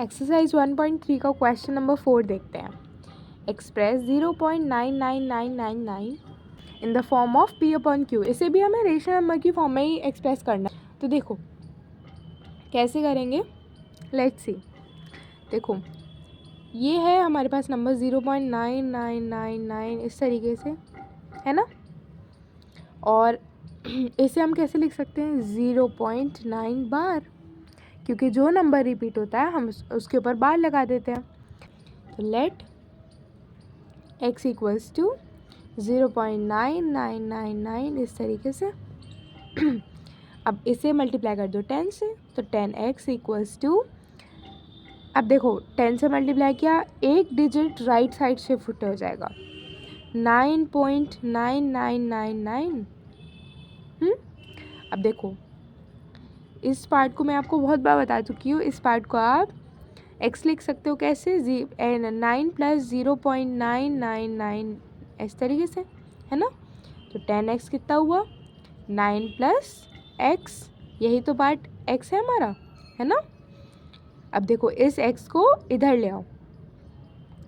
Exercise 1.3 का question number 4 देखते हैं। Express 0.99999 in the form of P upon Q. इसे भी हमें रेशनल नंबर की फॉर्म में ही एक्सप्रेस करना है। तो देखो कैसे करेंगे, लेट्स सी। देखो ये है हमारे पास नंबर 0.9999 इस तरीके से है ना, और इसे हम कैसे लिख सकते हैं 0.9 बार, क्योंकि जो नंबर रिपीट होता है हम उसके ऊपर बार लगा देते हैं। तो लेट x इक्वल्स टू 0.9999 इस तरीके से। अब इसे मल्टीप्लाई कर दो 10 से, तो 10x इक्वल्स टू, अब देखो 10 से मल्टीप्लाई किया, एक डिजिट राइट साइड शिफ्ट हो जाएगा 9.9999। अब देखो इस पार्ट को मैं आपको बहुत बार बता चुकी हूँ। इस पार्ट को आप x लिख सकते हो कैसे, 9 प्लस 0.999 इस तरीके से है ना। तो 10x कितना हुआ, 9 प्लस x, यही तो पार्ट x है हमारा, है ना। अब देखो इस x को इधर ले आओ,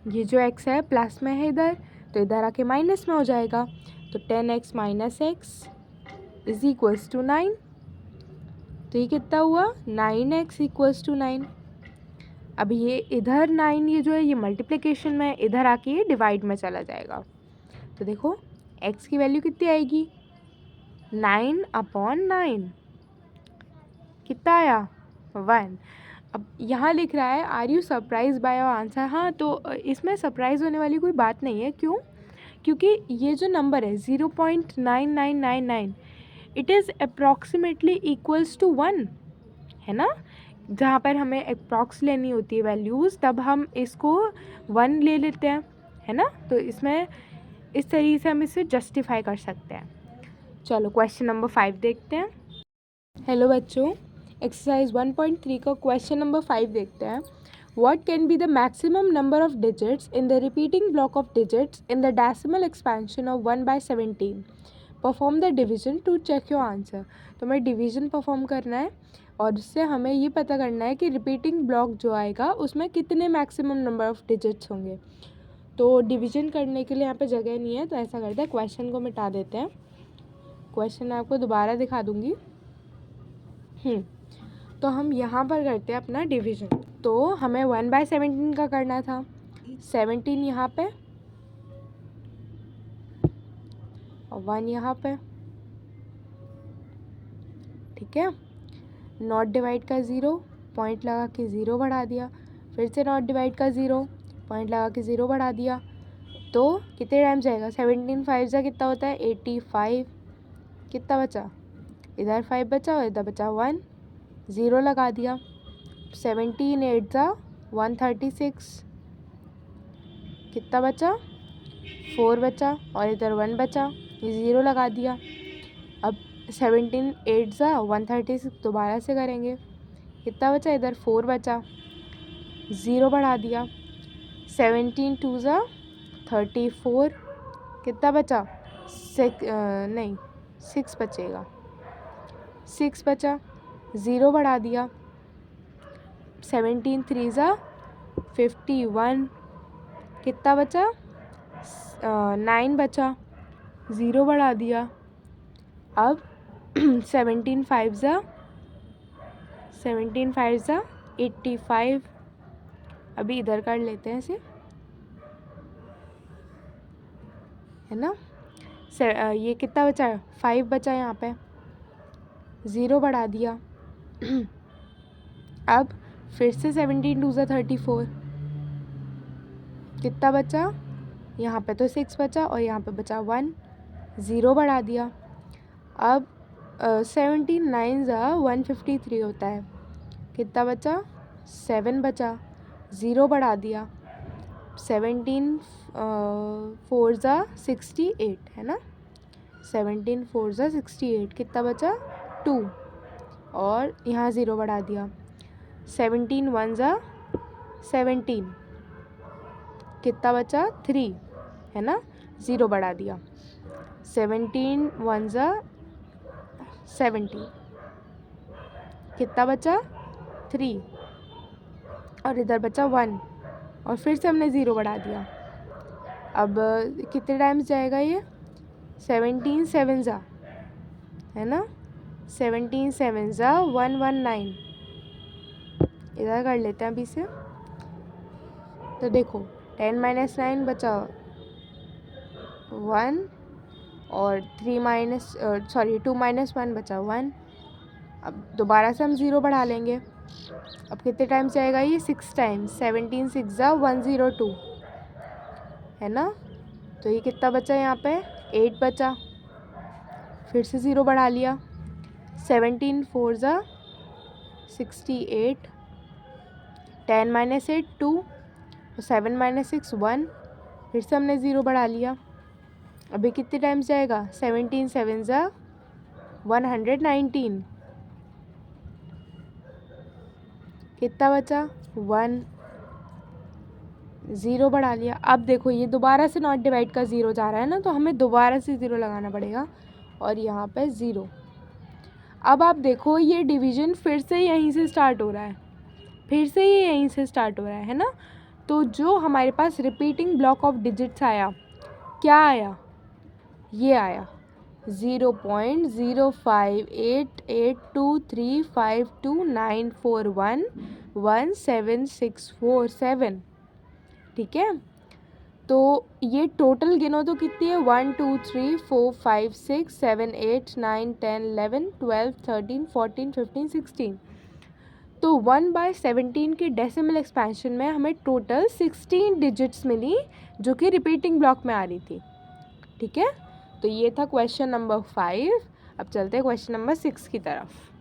ये जो x है प्लस में है इधर, तो इधर आके माइनस में हो जाएगा। तो 10x minus x is equals to 9। तो ये कितना हुआ, 9x इक्वल्स टू 9। अब ये इधर 9 ये जो है ये मल्टीप्लिकेशन में, इधर आके ये डिवाइड में चला जाएगा। तो देखो x की वैल्यू कितनी आएगी, 9/9 कितना आया, 1। अब यहाँ लिख रहा है are you surprise by your answer. हाँ, तो इसमें सरप्राइज होने वाली कोई बात नहीं है। क्यों, क्योंकि ये जो नंबर है 0.9999 it is approximately equals to 1 है ना। जहाँ पर हमें अप्रॉक्स लेनी होती है वैल्यूज़, तब हम इसको 1 ले लेते हैं, है ना। तो इसमें इस तरीके से हम इसे जस्टिफाई कर सकते हैं। चलो क्वेश्चन नंबर 5 देखते हैं। हेलो बच्चों, एक्सरसाइज 1.3 का क्वेश्चन नंबर 5 देखते हैं। What can be the maximum number of digits in the repeating block of digits in the decimal expansion of 1/17? Perform the division to check your answer. तो हमें division perform करना है और उससे हमें ये पता करना है कि रिपीटिंग ब्लॉक जो आएगा उसमें कितने मैक्सिमम नंबर ऑफ डिजिट्स होंगे। तो डिवीजन करने के लिए यहाँ पे जगह नहीं है, तो ऐसा करते हैं क्वेश्चन को मिटा देते हैं। क्वेश्चन मैं आपको दोबारा दिखा दूँगी। तो हम यहाँ पर करते हैं अपना डिवीजन। तो हमें 1/17 का करना था, 17 यहाँ पे और 1 यहाँ पे, ठीक है। नॉट डिवाइड का 0, पॉइंट लगा के 0 बढ़ा दिया, फिर से नॉट डिवाइड का 0, पॉइंट लगा के 0 बढ़ा दिया। तो कितने टाइम जाएगा, 17 5 जा कितना होता है 85। कितना बचा, इधर 5 बचा और इधर बचा 1, 0 लगा दिया। 17 8 जा 136, कितना बचा 4 बचा और इधर 1 बचा, ये 0 लगा दिया। अब 17 8 जा 136 दोबारा से करेंगे, कितना बचा, इधर 4 बचा, 0 बढ़ा दिया। 17 2 जा 34, कितना बचा 6 बचेगा, 6 बचा, 0 बढ़ा दिया। 17 3 जा 51, कितना बचा 9 बचा, 0 बढ़ा दिया। अब 17 5 जा 85। अभी इधर कर लेते हैं इसे, है ना। ये कितना बचा, 5 बचा, यहाँ पे 0 बढ़ा दिया। अब फिर से 17 2 जा 34, कितना बचा, यहाँ पे तो 6 बचा और यहाँ पे बचा 1, 0 बढ़ा दिया। अब 17 9 जा 153 होता है, कितना बचा 7 बचा, 0 बढ़ा दिया। 17 4 जा 68 है ना, 17 4 जा 68, कितना बचा 2 और यहाँ 0 बढ़ा दिया। 17 1 जा 17, कितना बचा 3 है ना, 0 बढ़ा दिया। 17 1 जा 17, कितना बचा 3 और इधर बचा 1 और फिर से हमने 0 बढ़ा दिया। अब कितने टाइम्स जाएगा ये? 17 7 ज़ा, है ना, 17 7 ज़ा 119। इधर कर लेते हैं अभी से। तो देखो 10 - 9 बचा 1 और 2 - 1 बचा 1। अब दोबारा से हम 0 बढ़ा लेंगे। अब कितने टाइम्स जाएगा ये? 6 टाइम्स। 17 6 ज़ा 102, है ना। तो ये कितना बचा यहाँ पे? 8 बचा। फिर से 0 बढ़ा लिया। 17 4 ज़ा 68, 10 - 8 2, 7 - 6 1। फिर से हमने 0 बढ़ा लिया। अभी कितने टाइम्स जाएगा? 17 7 ज़ा 119। कितना बचा? 1। 0 बढ़ा लिया। अब देखो ये दोबारा से नॉट डिवाइड का 0 जा रहा है ना, तो हमें दोबारा से 0 लगाना पड़ेगा और यहाँ पे 0। अब आप देखो ये डिवीज़न फिर से यहीं से स्टार्ट हो रहा है, फिर से ये यहीं से स्टार्ट हो रहा है ना। तो जो हमारे पास रिपीटिंग ब्लॉक ऑफ डिजिट्स आया, क्या आया? ये आया 0.058823529411764 ठीक है। तो ये टोटल गिनो तो कितनी है? 1 2 3 4 5 6 7 8 9 10 11 12 13 14 15 16। तो 1/17 के डेसिमल एक्सपेंशन में हमें टोटल 16 डिजिट्स मिली जो कि रिपीटिंग ब्लॉक में आ रही थी। ठीक है, तो ये था क्वेश्चन नंबर 5। अब चलते हैं क्वेश्चन नंबर 6 की तरफ।